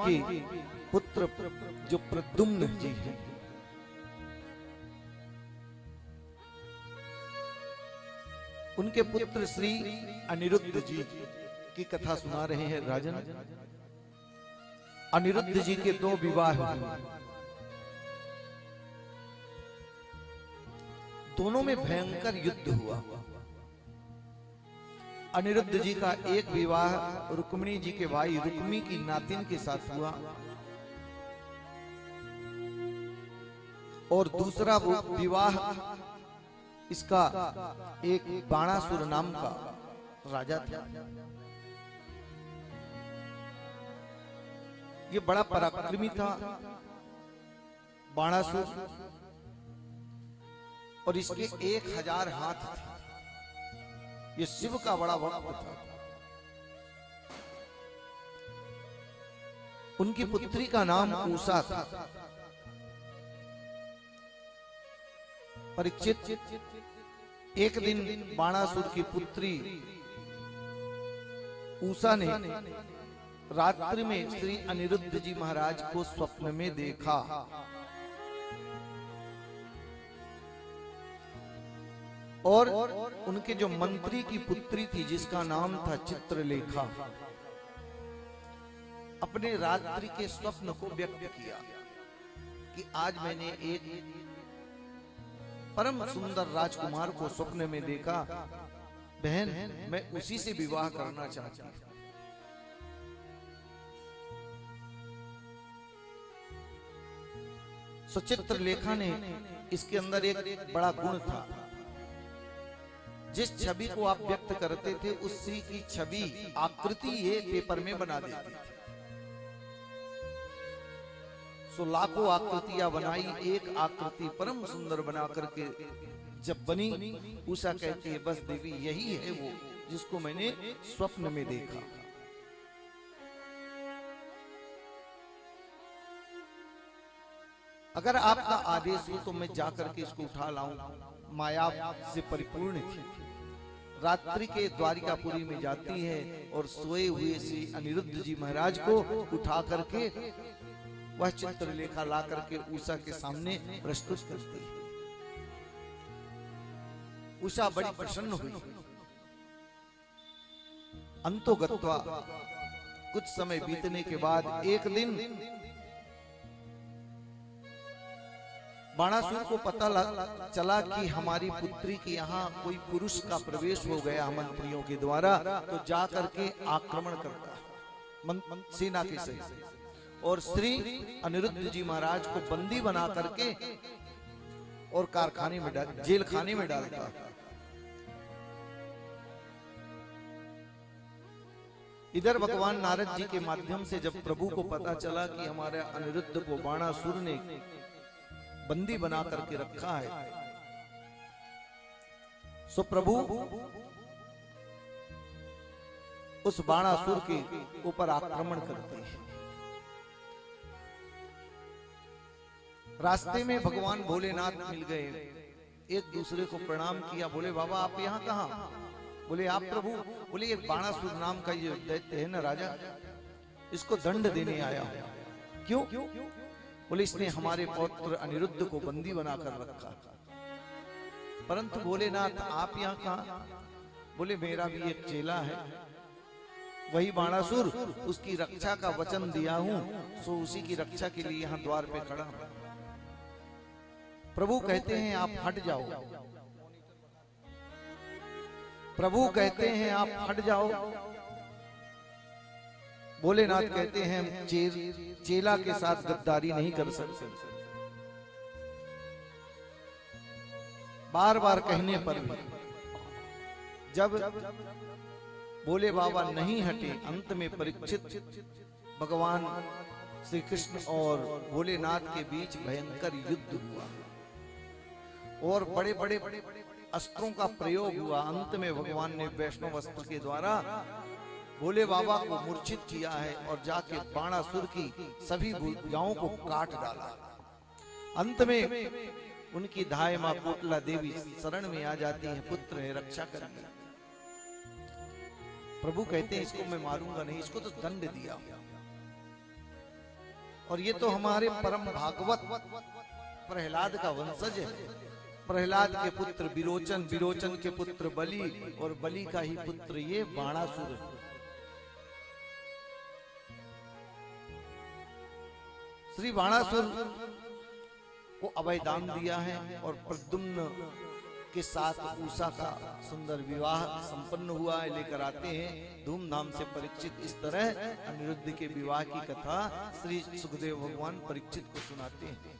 के पुत्र जो प्रद्युम्न जी हैं, उनके पुत्र श्री अनिरुद्ध जी की कथा सुना रहे हैं राजन। अनिरुद्ध जी के 2 विवाह हुए, दोनों में भयंकर युद्ध हुआ। अनिरुद्ध जी का एक विवाह रुक्मिणी जी के भाई रुक्मी की नातिन के साथ हुआ और दूसरा वो विवाह इसका एक बाणासुर नाम का राजा था। ये बड़ा पराक्रमी था बाणासुर, और इसके 1000 हाथ थे। ये शिव का बड़ा भक्त था। उनकी पुत्री का नाम उषा था। परीक्षित एक दिन बाणासुर की पुत्री उषा ने रात्रि में श्री अनिरुद्ध जी महाराज को स्वप्न में देखा। और उनके जो मंत्री की पुत्री थी जिसका नाम था चित्रलेखा, अपने रात्रि के स्वप्न को व्यक्त किया कि आज मैंने एक परम सुंदर राजकुमार को स्वप्न में देखा, बहन मैं उसी से विवाह करना चाहती हूं। चित्रलेखा ने इसके अंदर एक बड़ा गुण था, जिस छवि को आप व्यक्त करते थे उसी की छवि आकृति ये पेपर में बना देती थी। लाखों आकृतियां बनाई, एक आकृति परम सुंदर बना करके जब बनी, उषा कहती है बस देवी यही है वो जिसको मैंने स्वप्न में देखा। अगर आपका आदेश हो तो मैं जाकर के इसको उठा लाऊं। माया से परिपूर्ण थी, रात्रि के द्वारिकापुरी में जाती है और सोए हुए श्री अनिरुद्ध जी महाराज को उठा करके वह चित्रलेखा ला करके उषा के सामने प्रस्तुत करती है। उषा बड़ी प्रसन्न हुई। अंतो गत्वा कुछ समय बीतने के बाद एक दिन बाणासुर को पता चला कि हमारी पुत्री के यहाँ कोई पुरुष का प्रवेश हो गया मंत्रियों के द्वारा, तो जाकर के आक्रमण करता सेना के सहित और श्री अनिरुद्ध जी महाराज को बंदी बना करके और कारखाने में जेल खाने में डालता। इधर भगवान नारद जी के माध्यम से जब प्रभु को पता चला कि हमारे अनिरुद्ध को बाणासुर ने बंदी बना करके रखा है, सो प्रभु उस बाणासुर के ऊपर आक्रमण करते हैं। रास्ते में भगवान भोलेनाथ मिल गए, एक दूसरे को प्रणाम किया। बोले बाबा आप यहाँ कहाँ? बोले आप प्रभु। बोले एक बाणासुर नाम का ये दैत्य है ना राजा, इसको दंड देने आया हूं। क्यों? बोले इसने हमारे पौत्र अनिरुद्ध को बंदी बनाकर रखा। परंतु भोलेनाथ आप यहाँ कहाँ? बोले मेरा भी एक चेला है, वही बाणासुर, उसकी रक्षा का वचन दिया हूं, सो उसी की रक्षा के लिए यहाँ द्वार पे खड़ा हूं। प्रभु कहते हैं आप हट जाओ। प्रभु कहते हैं आप हट जाओ। भोलेनाथ कहते हैं हम चेला के साथ गद्दारी नहीं कर सकते। बार बार कहने पर भी जब भोले बाबा नहीं हटे, अंत में परीक्षित भगवान श्री कृष्ण और भोलेनाथ के बीच भयंकर युद्ध हुआ और बड़े बड़े अस्त्रों का प्रयोग हुआ। अंत में भगवान ने वैष्णव अस्त्र के द्वारा भोले बाबा को मूर्छित किया है और जाके बाणासुर की सभी भुजाओं को काट डाला। अंत में उनकी धाय मां कोटला देवी शरण में आ जाती है, पुत्र है रक्षा करेंगे। प्रभु कहते हैं इसको मैं मारूंगा नहीं, इसको तो दंड दिया। और ये तो हमारे परम भागवत प्रहलाद का वंशज है। प्रहलाद के पुत्र विरोचन, विरोचन के पुत्र बलि, और बलि का ही पुत्र ये बाणासुर है। श्री बाणासुर को अभय दान दिया है और प्रद्युम्न के साथ उषा का सुंदर विवाह संपन्न हुआ है। लेकर आते हैं धूमधाम से परीक्षित। इस तरह अनिरुद्ध के विवाह की कथा श्री सुखदेव भगवान परीक्षित को सुनाते हैं।